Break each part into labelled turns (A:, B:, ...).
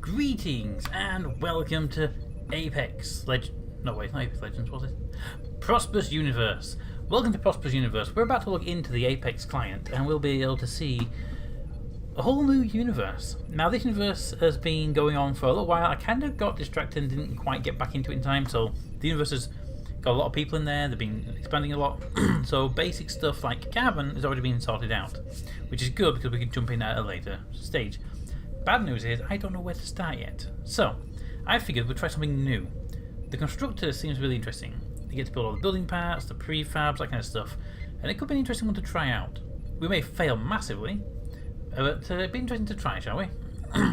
A: Greetings and welcome to Apex no wait, not Apex Legends, what's it? Prosperous Universe. Welcome to Prosperous Universe. We're about to look into the Apex client and we'll be able to see a whole new universe. Now this universe has been going on for a little while. I kind of got distracted and didn't quite get back into it in time, so the universe has got a lot of people in there, they've been expanding a lot. So basic stuff like carbon has already been sorted out, which is good because we can jump in at a later stage. Bad news is I don't know where to start yet. So I figured we'd try something new. The constructor seems really interesting. You get to build all the building parts, the prefabs, that kind of stuff, and it could be an interesting one to try out. We may fail massively, but it'd be interesting to try, shall we?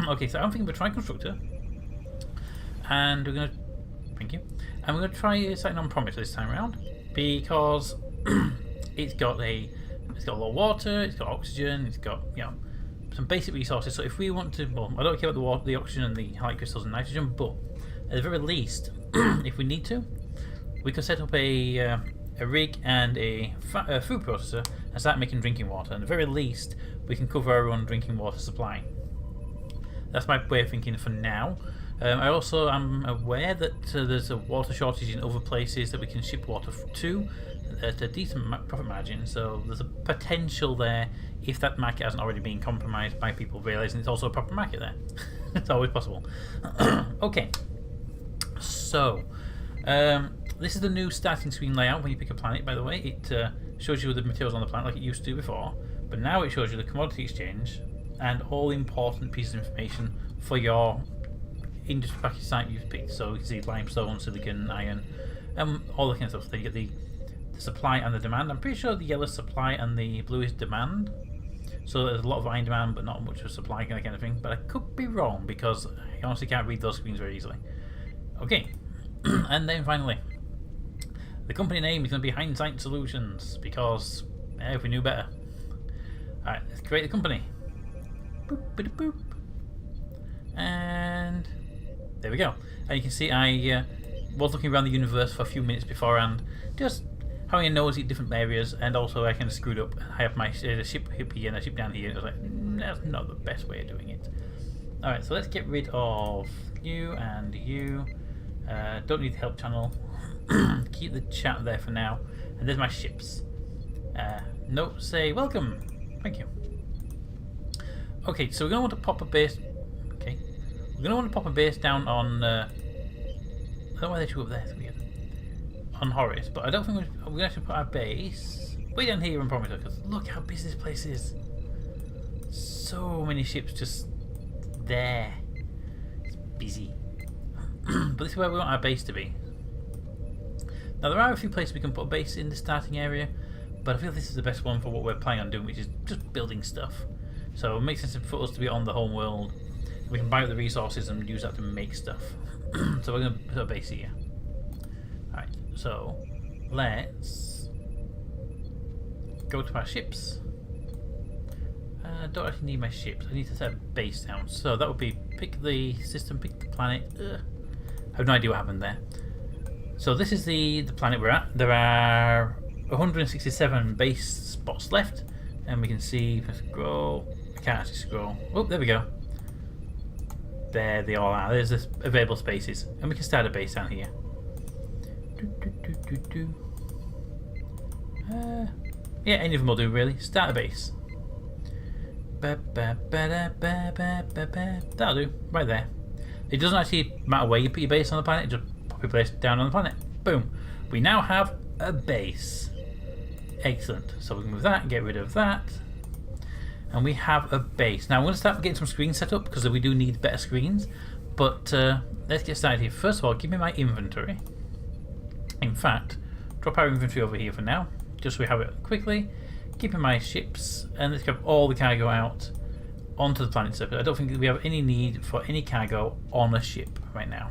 A: Okay, so I'm thinking we'll try constructor, and we're gonna, thank you, and we're gonna try something on Promise this time around because it's got a lot of water, it's got oxygen, it's got some basic resources. So if we want to, well, I don't care about the water, the oxygen, and the highlight crystals and nitrogen, but at the very least, if we need to, we could set up a rig and a food processor and start making drinking water. And at the very least, we can cover our own drinking water supply. That's my way of thinking for now. I also am aware that there's a water shortage in other places that we can ship water to at a decent profit margin, so there's a potential there if that market hasn't already been compromised by people realizing it's also a proper market there. It's always possible. Okay, so this is the new starting screen layout when you pick a planet, by the way. It shows you the materials on the planet like it used to before, but now it shows you the commodity exchange and all important pieces of information for your industry package site you've picked. So you can see limestone, silicon, iron, and all the kind of stuff. Then you get the supply and the demand. I'm pretty sure the yellow is supply and the blue is demand. So there's a lot of iron demand but not much of supply, kind of thing. But I could be wrong because I honestly can't read those screens very easily. Okay, and then finally, the company name is going to be Hindsight Solutions because if we knew better. Alright, let's create the company. Boop, boop, boop. And there we go. And you can see I was looking around the universe for a few minutes beforehand, just having a nosy at different areas, and also I kind of screwed up. I have my ship up here and a ship down here. I was like, that's not the best way of doing it. Alright, so let's get rid of you and you. Don't need the help channel. Keep the chat there for now. And there's my ships. Note, say welcome. Thank you. Okay, so we're going to want to pop a base. Okay, we're going to want to pop a base down on. I don't know why they threw up there. It's weird. On Horus, but I don't think we're going to actually put our base way down here in Prometheus because look how busy this place is. So many ships just there. It's busy. But this is where we want our base to be. Now there are a few places we can put a base in the starting area, but I feel this is the best one for what we're planning on doing, which is just building stuff. So it makes sense for us to be on the home world. We can buy up the resources and use that to make stuff. So we're going to put a base here. Alright, so let's go to our ships. I don't actually need my ships. I need to set a base down. So that would be pick the system, pick the planet. I have no idea what happened there. So this is the planet we're at. There are 167 base spots left, and we can see if I scroll. I can't actually scroll. Oh, there we go. There they all are. There's the available spaces, and we can start a base down here. Yeah, any of them will do really. Start a base. That'll do, right there. It doesn't actually matter where you put your base on the planet, just pop your base down on the planet. Boom. We now have a base. Excellent. So we can move that, get rid of that. And we have a base. Now I'm going to start getting some screens set up because we do need better screens. But let's get started here. First of all, give me my inventory. In fact, drop our inventory over here for now, just so we have it quickly. Keeping my ships, and let's grab all the cargo out onto the planet surface. I don't think we have any need for any cargo on a ship right now.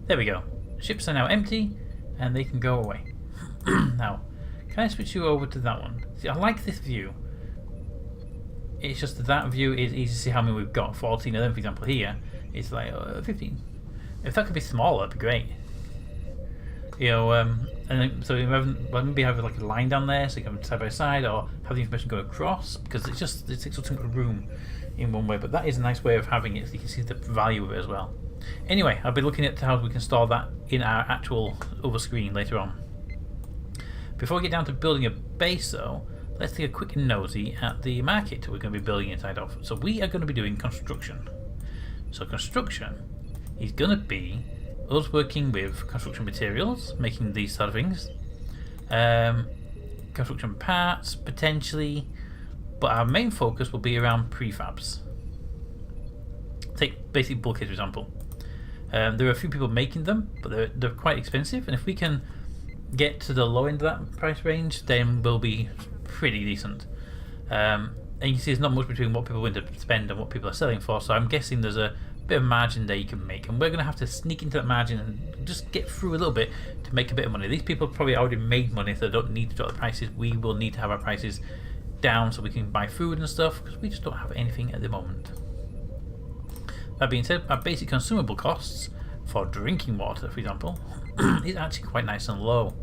A: There we go. Ships are now empty, and they can go away. Now, can I switch you over to that one? See, I like this view. It's just that view is easy to see how many we've got. 14 of them, for example, here. It's like 15. If that could be smaller, that'd be great. You know, and then, so maybe have like a line down there so you can side by side, or have the information go across, because it takes up too much room in one way. But that is a nice way of having it, so you can see the value of it as well. Anyway, I'll be looking at how we can store that in our actual other screen later on. Before we get down to building a base though, let's take a quick nosy at the market we're going to be building inside of. So we are going to be doing construction. So construction is going to be us working with construction materials, making these sort of things, construction parts potentially, but our main focus will be around prefabs. Take basic bulkheads for example. There are a few people making them, but they're quite expensive, and if we can get to the low end of that price range, then we'll be pretty decent. And you can see there's not much between what people are willing to spend and what people are selling for, so I'm guessing there's a bit of margin there you can make, and we're going to have to sneak into that margin and just get through a little bit to make a bit of money. These people probably already made money, so they don't need to drop the prices. We will need to have our prices down so we can buy food and stuff, because we just don't have anything at the moment. That being said, our basic consumable costs for drinking water, for example, is actually quite nice and low.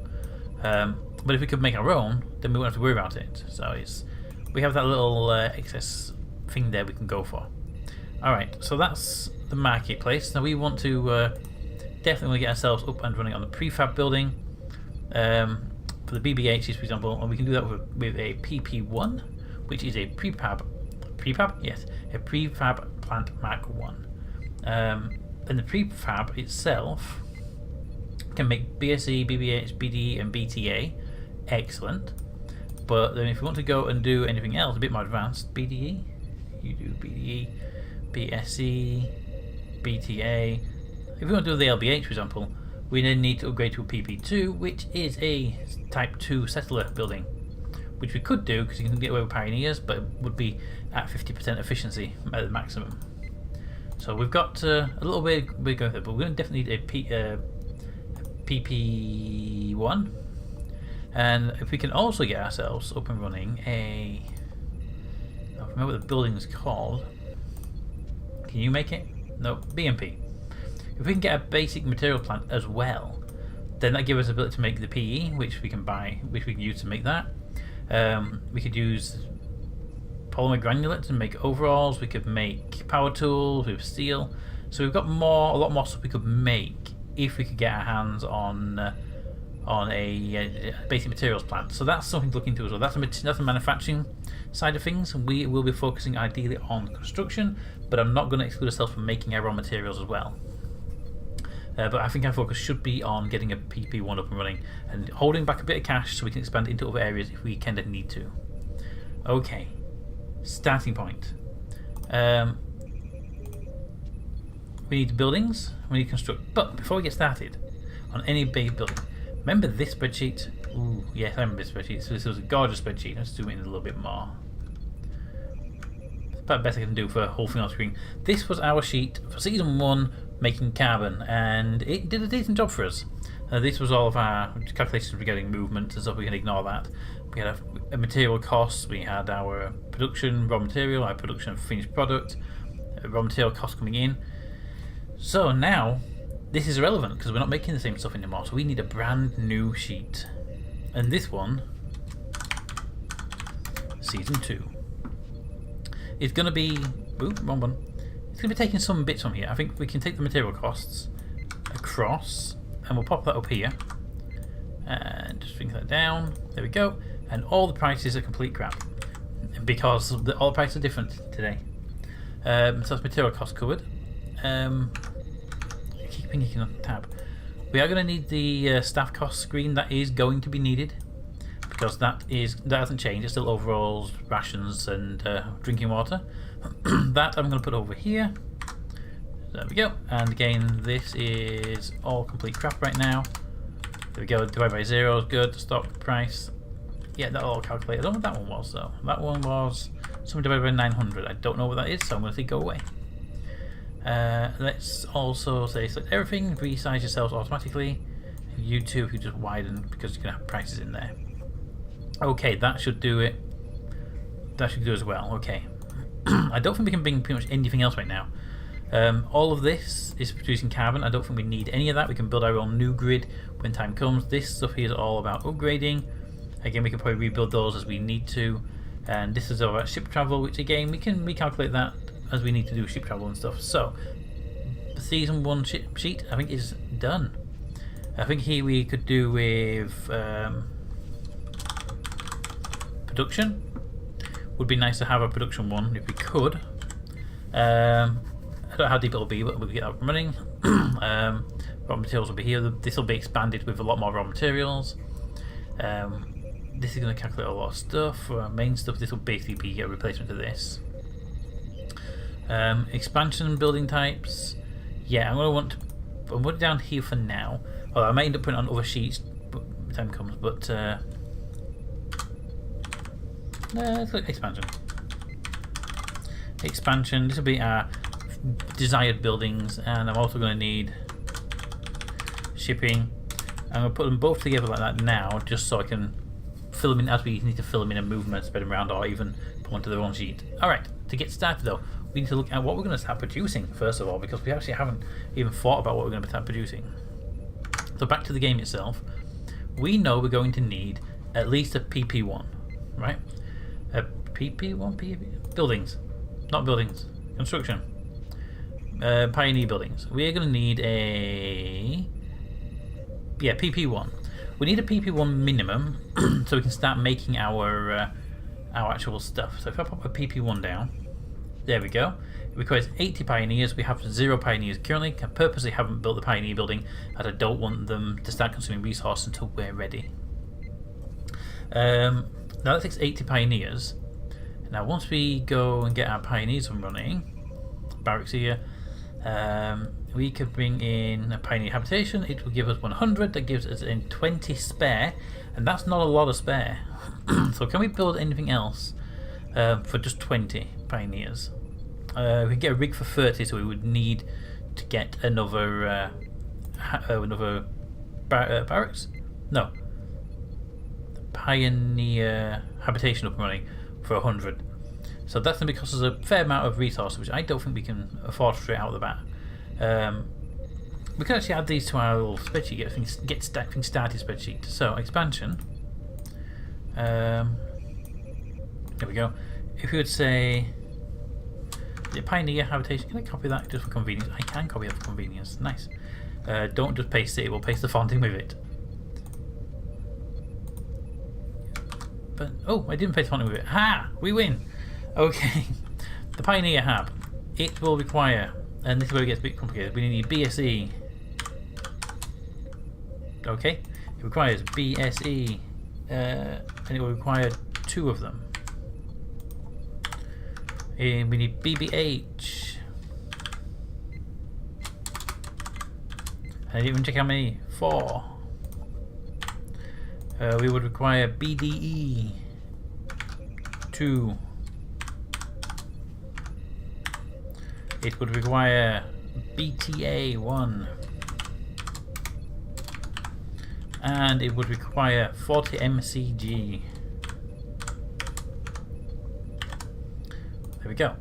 A: But if we could make our own, then we won't have to worry about it. So we have that little excess thing there we can go for. Alright, so that's the marketplace. Now we want to definitely get ourselves up and running on the prefab building. For the BBHs, for example, and we can do that with a PP1, which is a prefab? Yes, a Prefab Plant MK1. And the prefab itself can make BSE, BBH, BDE, and BTA. Excellent. But then if you want to go and do anything else a bit more advanced, BDE, you do BDE, BSE, BTA. If we want to do the LBH, for example, we then need to upgrade to a PP2, which is a Type 2 settler building, which we could do because you can get away with Pioneers, but it would be at 50% efficiency at the maximum. So we've got a little bit we're going there, but we're going to definitely need a PP1, and if we can also get ourselves up and running I don't remember what the building is called. Can you make it? No, BMP. If we can get a basic material plant as well, then that gives us the ability to make the PE, which we can buy, which we can use to make that. We could use polymer granulate to make overalls. We could make power tools with steel. So we've got a lot more stuff we could make if we could get our hands on a basic materials plant. So that's something to look into as well. That's the manufacturing side of things, and we will be focusing ideally on construction, but I'm not going to exclude ourselves from making our raw materials as well. But I think our focus should be on getting a PP1 up and running and holding back a bit of cash so we can expand into other areas if we kind of need to. Okay, starting point. We need buildings, we need to construct. But before we get started on any big building, remember this spreadsheet? Ooh, yes, I remember this spreadsheet. So this was a gorgeous spreadsheet. Let's zoom in a little bit more. It's about the best I can do for a whole thing on screen. This was our sheet for season 1, making carbon, and it did a decent job for us. This was all of our calculations regarding movement and stuff. We can ignore that. We had a material costs, we had our production raw material, our production of finished product, raw material costs coming in. So now this is irrelevant because we're not making the same stuff anymore, so we need a brand new sheet. And this one, season 2, is going to be, oops, wrong one. It's going to be taking some bits from here. I think we can take the material costs across, and we'll pop that up here, and just bring that down. There we go. And all the prices are complete crap because all the prices are different today. So that's material cost covered. I keep thinking on the tab. We are going to need the staff cost screen. That is going to be needed because that hasn't changed. It's still overalls, rations, and drinking water. That I'm going to put over here. There we go. And again, this is all complete crap right now. There we go. Divide by 0 is good. Stock price. Yeah, that'll all calculate. I don't know what that one was though. That one was something divided by 900. I don't know what that is, so I'm going to say go away. Let's also say select everything, resize yourselves automatically. You two, if you just widen because you're going to have prices in there. Okay, that should do it. That should do as well. Okay. I don't think we can bring pretty much anything else right now. All of this is producing carbon. I don't think we need any of that. We can build our own new grid when time comes. This stuff here is all about upgrading. Again, we can probably rebuild those as we need to. And this is all about ship travel, which again, we can recalculate that as we need to do ship travel and stuff. So, the season 1 sheet, I think, is done. I think here we could do with production. Would be nice to have a production one if we could. I don't know how deep it'll be, but we'll get up and running. Raw materials will be here. This will be expanded with a lot more raw materials. This is going to calculate a lot of stuff. For our main stuff, this will basically be a replacement to this. Expansion building types. Yeah, I'm going to put it down here for now. Although I might end up putting it on other sheets when time comes. But let's look at expansion. Expansion. This will be our desired buildings, and I'm also going to need shipping. I'm going to put them both together like that now, just so I can fill them in as we need to fill them in and move them and spread them around, or even put onto their own sheet. Alright, to get started though, we need to look at what we're going to start producing first of all, because we actually haven't even thought about what we're going to start producing. So back to the game itself, we know we're going to need at least a PP1, right? A PP1? Buildings. Not buildings. Construction. Pioneer buildings. We're going to need a... yeah, PP1. We need a PP1 minimum so we can start making our actual stuff. So if I pop a PP1 down, there we go. It requires 80 pioneers. We have 0 pioneers currently. I purposely haven't built the pioneer building as I don't want them to start consuming resource until we're ready. Now that takes 80 pioneers. Now once we go and get our pioneers running, barracks here, we could bring in a pioneer habitation. It will give us 100. That gives us 20 spare, and that's not a lot of spare. So can we build anything else for just 20 pioneers? We can get a rig for 30, so we would need to get another barracks. No, pioneer habitation up and running for 100. So that's going to cost us a fair amount of resources, which I don't think we can afford straight out of the bat. We can actually add these to our little spreadsheet, get things started spreadsheet. So expansion. There we go. If we would say the pioneer habitation, can I copy that just for convenience? I can copy that for convenience. Nice. Don't just paste it; we'll paste the font in with it. But oh, I didn't paste the font in with it. Ha! We win. Okay. The pioneer hab. It will require, and this is where it gets a bit complicated. We need BSE. Okay. It requires BSE, and it will require 2 of them. And we need BBH. I didn't even check how many. 4. We would require BDE 2. It would require BTA 1. And it would require 40 MCG. There we go.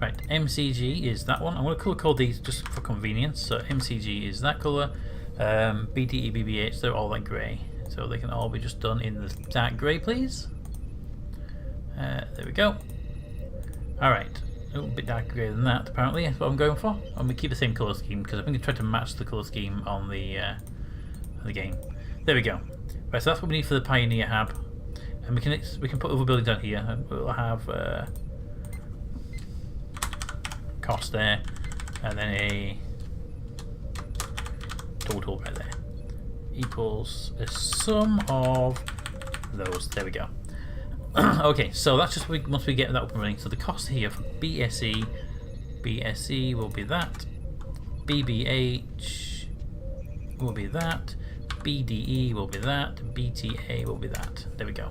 A: Right, MCG is that one. I'm going to colour code these just for convenience. So MCG is that colour. BDE, BBH, they're all like grey. So they can all be just done in the dark grey, please. There we go. Alright. A bit darker grey than that, apparently. That's what I'm going for. And we keep the same colour scheme because I think I tried to match the colour scheme on the game. There we go. Right, so that's what we need for the Pioneer hab. And we can put other buildings down here. And we'll have cost there, and then a total right there equals a sum of those. There we go. Okay, so that's just once we get that up and running. So the cost here for BSE will be that, BBH will be that, BDE will be that, BTA will be that. There we go.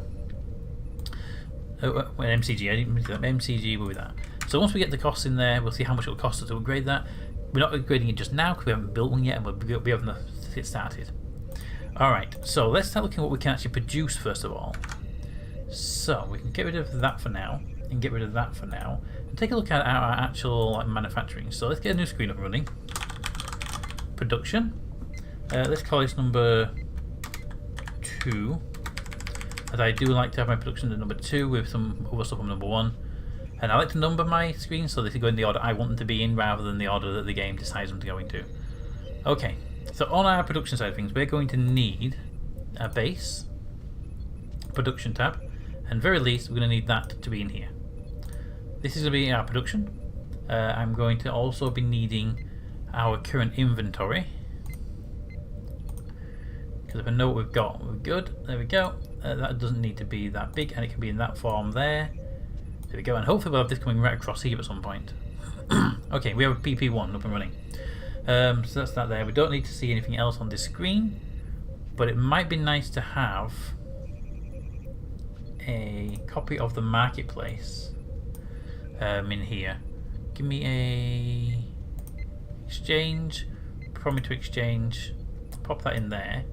A: Oh, well, MCG, I didn't mean that. MCG will be that. So once we get the costs in there, we'll see how much it will cost us to upgrade that. We're not upgrading it just now because we haven't built one yet, and we'll be able to get started. Alright, so let's start looking at what we can actually produce first of all. So we can get rid of that for now, and get rid of that for now, and take a look at our actual like, manufacturing. So let's get a new screen up and running. Production. Let's call this number 2. As I do like to have my production at number 2 with some other stuff on number 1. And I like to number my screens so they can go in the order I want them to be in rather than the order that the game decides them to go into. Okay, so on our production side of things, we're going to need a base, production tab, and very least we're going to need that to be in here. This is going to be our production. I'm going to also be needing our current inventory. Because if I know what we've got, we're good. There we go. That doesn't need to be that big, and it can be in that form there. There we go, and hopefully we'll have this coming right across here at some point. Okay, we have a PP1 up and running. So that's that there. We don't need to see anything else on this screen, but it might be nice to have a copy of the marketplace in here. Give me a exchange, prompt to exchange, pop that in there,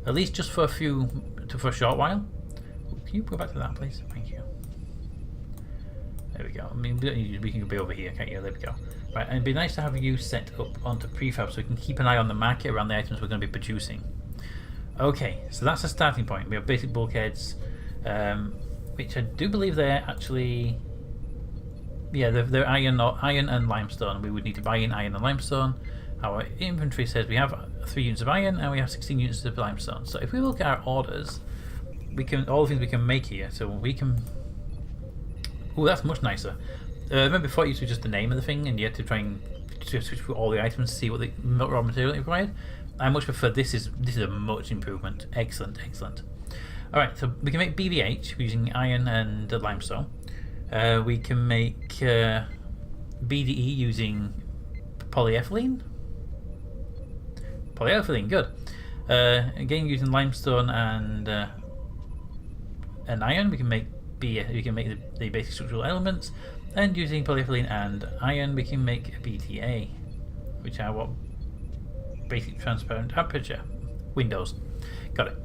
A: at least just for a short while. Can you go back to that, please? Thank you. There we go. I mean, we can be over here, can't you? There we go. Right, and it'd be nice to have you set up onto prefab so we can keep an eye on the market around the items we're going to be producing. Okay, so that's a starting point. We have basic bulkheads, which I do believe they're actually, yeah, they're iron and limestone. We would need to buy in iron and limestone. Our inventory says we have 3 units of iron and we have 16 units of limestone. So if we look at our orders, we can all the things we can make here. So we can. Oh, that's much nicer. Remember before it used to be just the name of the thing and you had to try and switch through all the items to see what the raw material it required. I much prefer this is a much improvement. Excellent, excellent. Alright, so we can make BBH using iron and limestone. We can make BDE using polyethylene. Polyethylene, good. Again using limestone and iron, we can make the basic structural elements, and using polyethylene and iron we can make a BTA, which are what? Basic transparent aperture windows. Got it.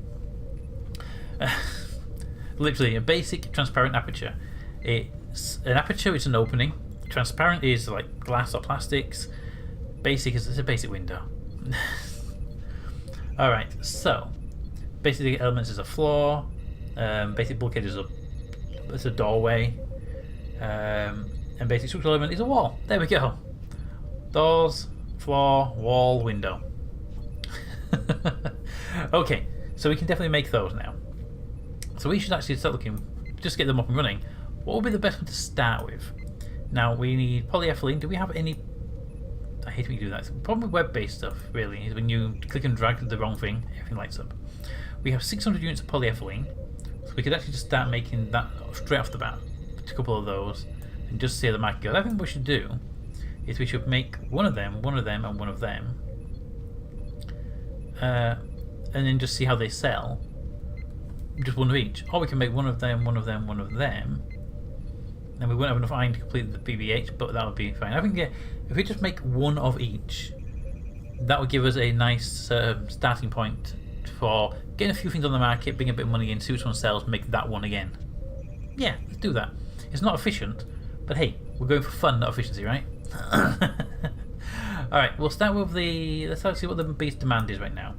A: Literally a basic transparent aperture. It's an aperture, it's an opening. Transparent is like glass or plastics. Basic is a basic window. Alright, so basic elements is a floor, basic bulkhead is a doorway, and basic structural element is a wall. There we go. Doors, floor, wall, window. Okay, so we can definitely make those now. So we should actually start looking, just get them up and running. What would be the best one to start with? Now we need polyethylene. Do we have any? I hate when you do that. The problem with web-based stuff really is when you click and drag the wrong thing, everything lights up. We have 600 units of polyethylene, so we could actually just start making that straight off the bat. A couple of those, and just see how the market goes. I think what we should do is we should make one of them, and one of them, and then just see how they sell. Just one of each, or we can make one of them, and we won't have enough iron to complete the BBH, but that would be fine. I think if we just make one of each, that would give us a nice starting point for getting a few things on the market, bring a bit of money in, see which one sells, make that one again. Yeah, let's do that. It's not efficient, but hey, we're going for fun, not efficiency, right? Alright, we'll start with let's see what the base demand is right now.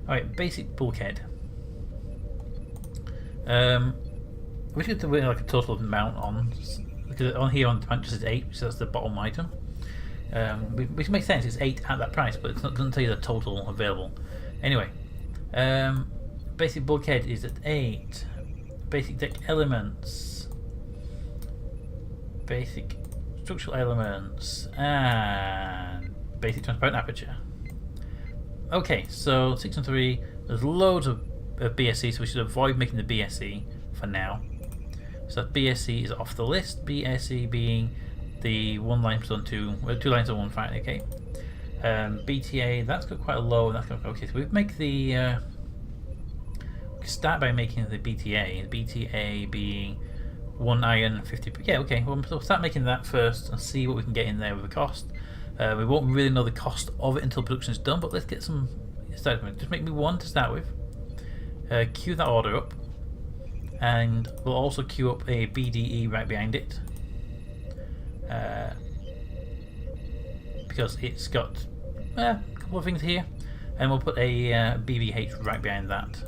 A: Alright, basic bulkhead. We should do like a total amount on, because on here on the demand just says 8, so that's the bottom item. Which makes sense, it's 8 at that price, but it doesn't tell you the total available. Anyway, basic bulkhead is at 8. Basic deck elements, basic structural elements, and basic transparent aperture. Okay, so 6 and 3, there's loads of BSC, so we should avoid making the BSC for now. So BSC is off the list, BSC being the 1 limestone 2 limestone 1 fine, okay. BTA, that's got quite a low, that's got, okay, so we make the we can start by making the BTA. The BTA being 1 iron, 50. Yeah, okay. Well, we'll start making that first and see what we can get in there with the cost. We won't really know the cost of it until production is done, but let's get some started. Just make me 1 to start with. Queue that order up, and we'll also queue up a BDE right behind it. because it's got a couple of things here, and we'll put a BBH right behind that.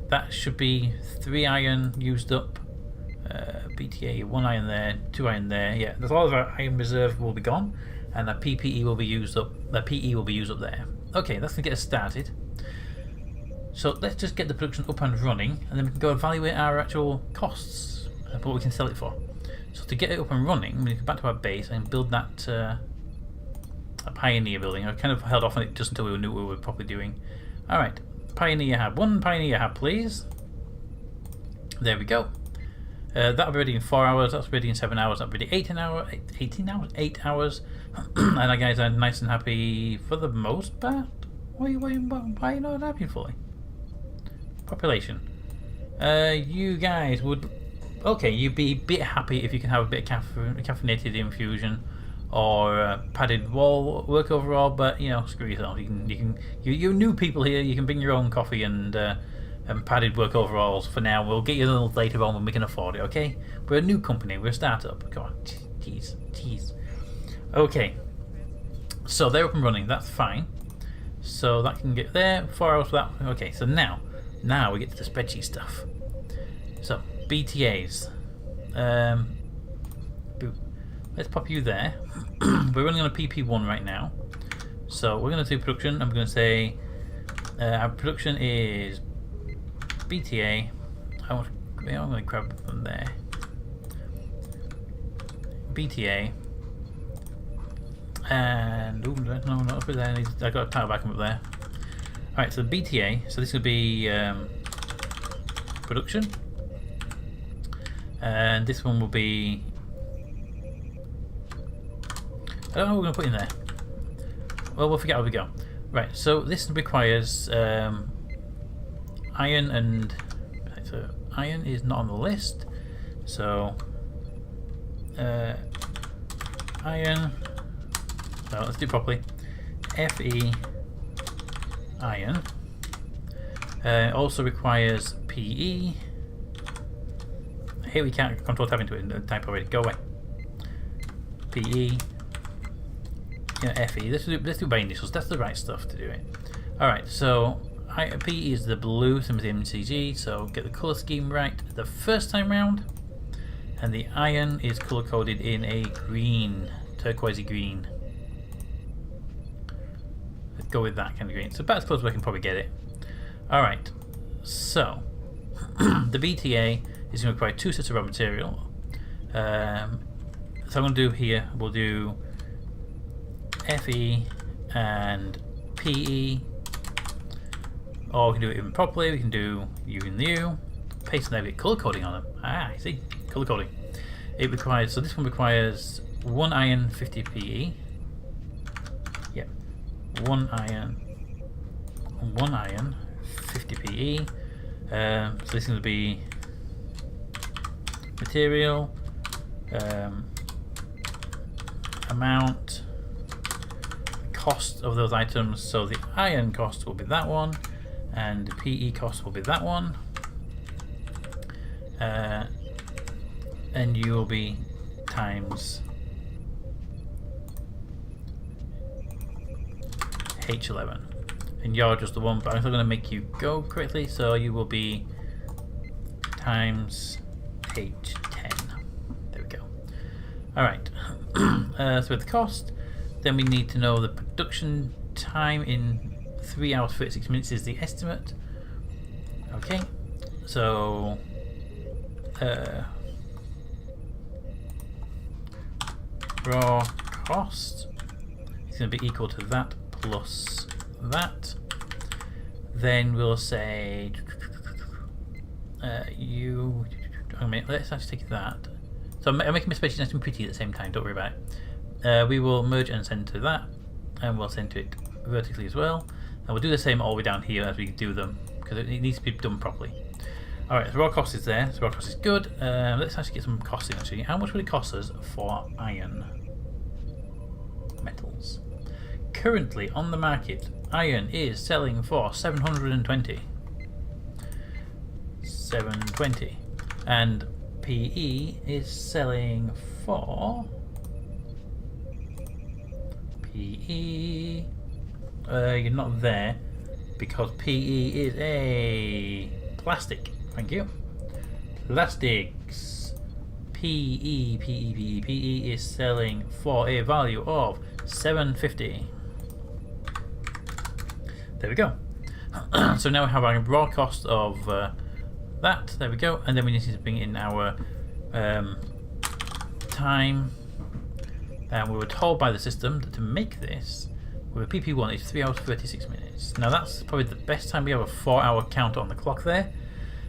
A: That should be 3 iron used up. BTA, 1 iron there, 2 iron there. Yeah, there's a lot of our iron reserve will be gone, and our PPE will be used up. The PE will be used up there. Okay, that's gonna get us started. So let's just get the production up and running, and then we can go evaluate our actual costs and what we can sell it for. So to get it up and running, we go back to our base and build that a Pioneer building. I kind of held off on it just until we knew what we were properly doing. All right, Pioneer hub. 1 Pioneer hub, please. There we go. That'll be ready in 4 hours. That's ready in 7 hours. That'll be ready 18 hours. 8 hours. And our guys are nice and happy for the most part. Why are you not happy fully? Population. You guys would. Okay, you'd be a bit happy if you can have a bit of caffeinated infusion or padded wall work overall, but you know, screw yourself. You're new people here. You can bring your own coffee and padded work overalls for now. We'll get you a little later on when we can afford it. Okay, we're a new company. We're a startup. God, jeez. Okay, so they're up and running. That's fine. So that can get there. 4 hours for that. Okay, so now we get to the spreadsheet stuff. So BTAs. Let's pop you there. We're running on a PP1 right now. So we're going to do production. I'm going to say our production is BTA. I'm going to grab from there. BTA. And ooh, no, not up there. I got a tile back up there. Alright, so BTA. So this will be production. And this one will be. I don't know what we're going to put in there. Well, we'll forget how we go. Right, so this requires iron and. So iron is not on the list. So iron. So let's do it properly. Fe iron. Also requires PE. Here we can't control tab into it. Type already. Go away. PE. Fe. Let's do by initials. That's the right stuff to do it. Alright, so PE is the blue, same as the MCG, so get the colour scheme right the first time round. And the iron is colour coded in a green, turquoisey green. Let's go with that kind of green. So about as close as I can probably get it. Alright, so the BTA is going to require 2 sets of raw material. So I'm going to do here, we'll do FE and PE, or we can do it even properly. We can do U and U, paste and then color coding on them. I see, color coding. It requires, so this one requires 1 iron 50 PE. Yep, 1 iron 50 PE. So this is going to be material, amount, cost of those items. So the iron cost will be that one, and the PE cost will be that one, and you will be times H11, and you're just the one, but I'm still going to make you go correctly, so you will be times H10. There we go. Alright, so with the cost, then we need to know the production time in 3 hours 36 minutes is the estimate. Okay, so raw cost is going to be equal to that plus that. Then we'll say let's actually take that. So I'm making my spreadsheet nice and pretty at the same time, don't worry about it. We will merge and send to that, and we'll send to it vertically as well. And we'll do the same all the way down here as we do them, because it needs to be done properly. Alright, so raw cost is there, so raw cost is good. Let's actually get some costs in actually. How much would it cost us for iron metals? Currently on the market, iron is selling for 720. 720. And PE is selling for PE. You're not there because PE is a plastic. Thank you. Plastics. PE is selling for a value of $7.50. There we go. So now we have our raw cost of that. There we go. And then we need to bring in our time. And we were told by the system that to make this with a PP1 is 3 hours 36 minutes. Now that's probably the best time. We have a 4-hour counter on the clock there.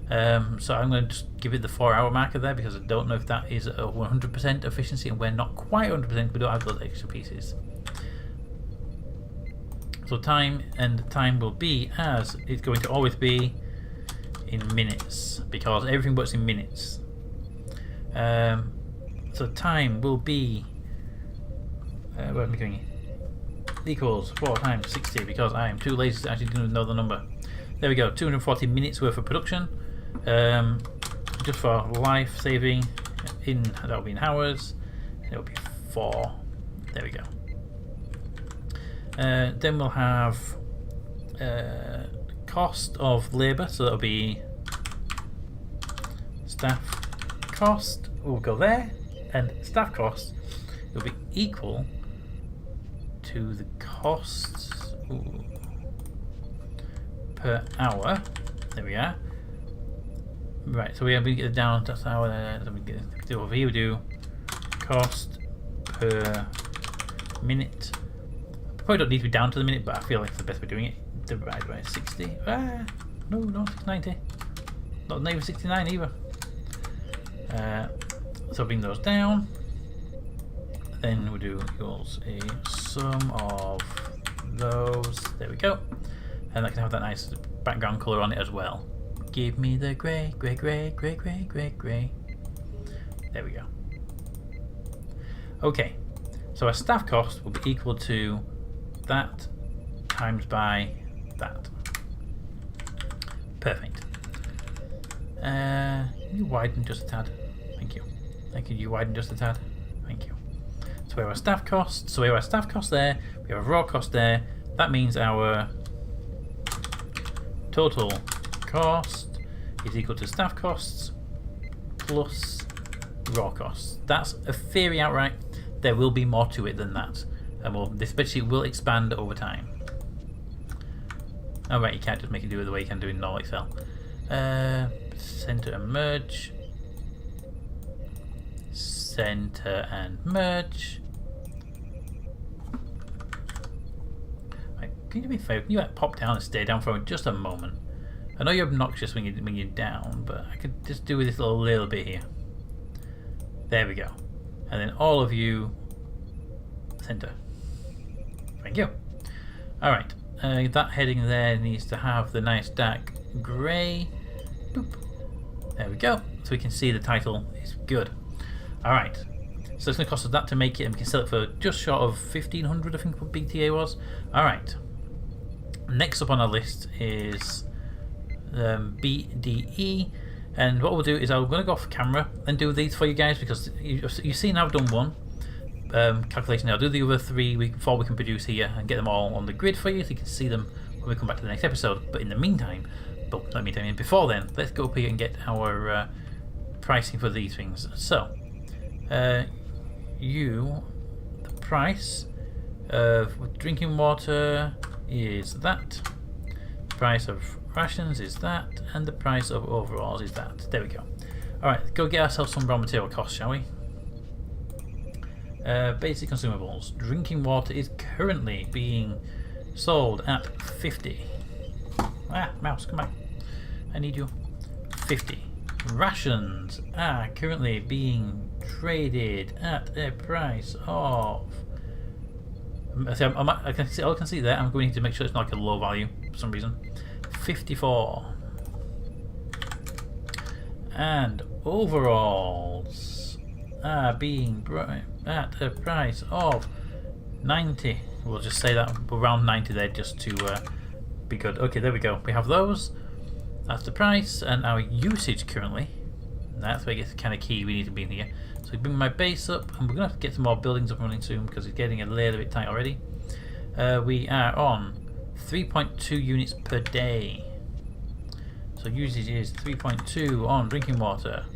A: So I'm going to just give it the 4-hour marker there because I don't know if that is a 100% efficiency, and we're not quite 100%. We don't have those extra pieces. So time will be as it's going to always be in minutes because everything works in minutes. So time will be where am I going? Equals 4 times 60 because I am too lazy to actually know the number. There we go. 240 minutes worth of production. Just for life saving, that will be in hours. It will be 4. There we go. Then we'll have cost of labour, so that'll be staff cost. We'll go there, and staff cost will be equal to the costs per hour. There we are. Right, so we get it down. That's how we do over here. We do cost per minute. Probably don't need to be down to the minute, but I feel like it's the best way of doing it. Divide by 60. No, 690. Not even 69 either. So bring those down. Then we do equals a sum of those. There we go. And that can have that nice background colour on it as well. Give me the grey. There we go. Okay. So our staff cost will be equal to that times by that. Perfect. You widen just a tad. Thank you. You widen just a tad. Thank you. So we have our staff cost. So we have our staff cost there. We have a raw cost there. That means our total cost is equal to staff costs plus raw costs. That's a theory outright. There will be more to it than that. And this spreadsheet will expand over time. Alright, you can't just make it do it the way you can do in normal Excel. Center and merge. Center and merge. Right, can you do me a favour? Can you pop down and stay down for just a moment? I know you're obnoxious when you're down, but I could just do this little bit here. There we go. And then all of you center. Thank you. Alright, that heading there needs to have the nice dark grey. Boop. There we go. So we can see the title is good. Alright, so it's going to cost us that to make it, and we can sell it for just short of 1,500, I think what BTA was. Alright, next up on our list is BDE, and what we'll do is I'm going to go off camera and do these for you guys because you've seen I've done one calculation. I'll do the other 3 before we can produce here and get them all on the grid for you so you can see them when we come back to the next episode. But in the meantime, before then, let's go up here and get our pricing for these things. So the price of drinking water is that, the price of rations is that, and the price of overalls is that. There we go. Alright, go get ourselves some raw material costs, shall we? Basic consumables. Drinking water is currently being sold at 50. Mouse, come back. I need you. 50. Rations are currently being traded at a price of. See, I can see, all I can see there. I'm going to make sure it's not like a low value for some reason. 54. And overalls are being brought at a price of 90. We'll just say that around 90 there just to be good. Okay, there we go. We have those. That's the price, and our usage currently. That's where it gets kind of key. We need to be in here. So we bring my base up, and we're going to have to get some more buildings up and running soon because it's getting a little bit tight already. We are on 3.2 units per day. So usage is 3.2 on drinking water,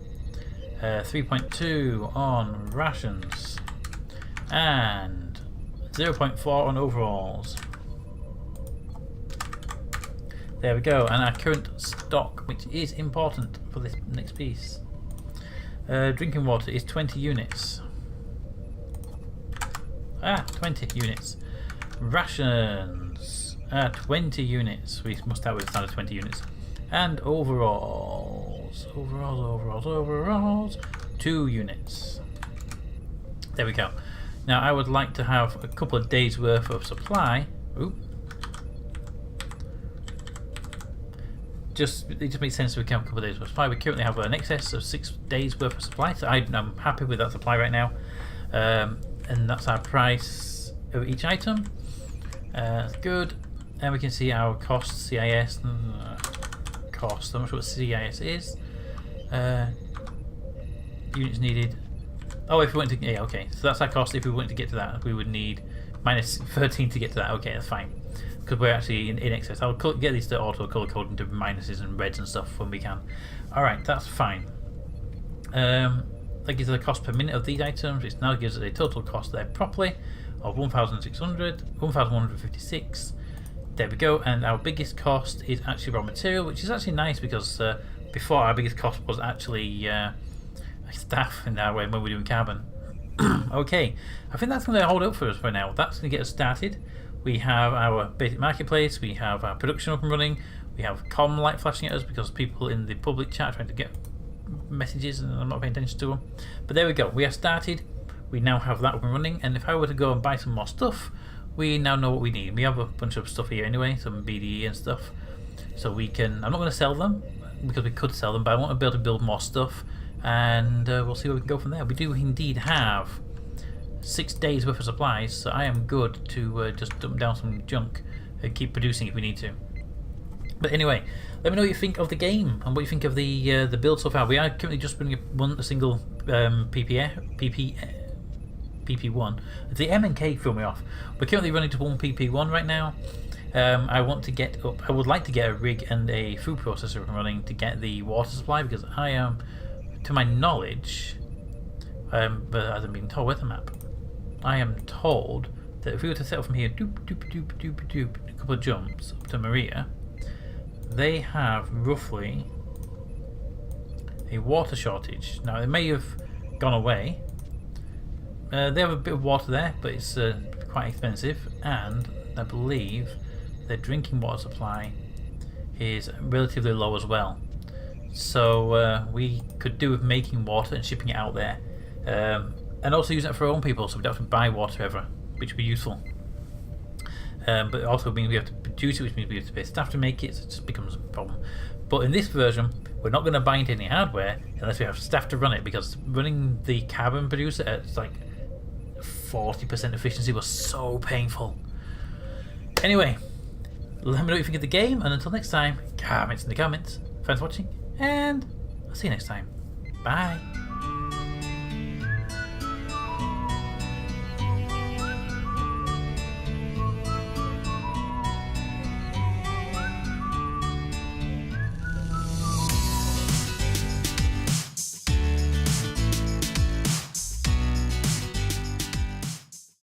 A: 3.2 on rations, and 0.4 on overalls. There we go, and our current stock, which is important for this next piece. Drinking water is 20 units. 20 units. Rations, 20 units. We must start with a standard 20 units. And overalls, 2 units. There we go. Now I would like to have a couple of days worth of supply. Ooh. It just makes sense to have a couple of days worth of supply. We currently have an excess of 6 days worth of supply, so I'm happy with that supply right now. And that's our price of each item. That's good. And we can see our cost, CIS. Cost. I'm not sure what CIS is. Units needed. Oh, if we want to, yeah, okay. So that's our cost. If we wanted to get to that, we would need minus 13 to get to that. Okay, that's fine. Because we're actually in excess. I'll get these to auto color code into minuses and reds and stuff when we can. Alright, that's fine. That gives us the cost per minute of these items. It now gives us a total cost there properly of 1,156. There we go. And our biggest cost is actually raw material, which is actually nice because before our biggest cost was actually staff in that way when we're doing carbon. Okay, I think that's going to hold up for us for now. That's going to get us started. We have our basic marketplace, we have our production up and running, we have comm light flashing at us because people in the public chat are trying to get messages and I'm not paying attention to them. But there we go, we are started, we now have that up and running, and if I were to go and buy some more stuff, we now know what we need. We have a bunch of stuff here anyway, some BDE and stuff, so we can, I'm not going to sell them because we could sell them, but I want to be able to build more stuff, and we'll see where we can go from there. We do indeed have 6 days worth of supplies, so I am good to just dump down some junk and keep producing if we need to. But anyway, let me know what you think of the game and what you think of the build so far. We are currently just running a single PP1. The MNK threw me off. We're currently running to one PP1 right now. I want to get up. I would like to get a rig and a food processor running to get the water supply because I am, to my knowledge, but as I'm being told with the map, I am told that if we were to set up from here, doop, doop, doop, doop, doop, a couple of jumps up to Maria, they have roughly a water shortage. Now, it may have gone away. They have a bit of water there, but it's quite expensive, and I believe their drinking water supply is relatively low as well. So we could do with making water and shipping it out there. And also using it for our own people, so we don't have to buy water ever, which would be useful. But it also means we have to produce it, which means we have to pay staff to make it, so it just becomes a problem. But in this version, we're not going to buy into any hardware unless we have staff to run it, because running the carbon producer at like 40% efficiency was so painful. Anyway, let me know what you think of the game, and until next time, comments in the comments. Thanks for watching, and I'll see you next time. Bye.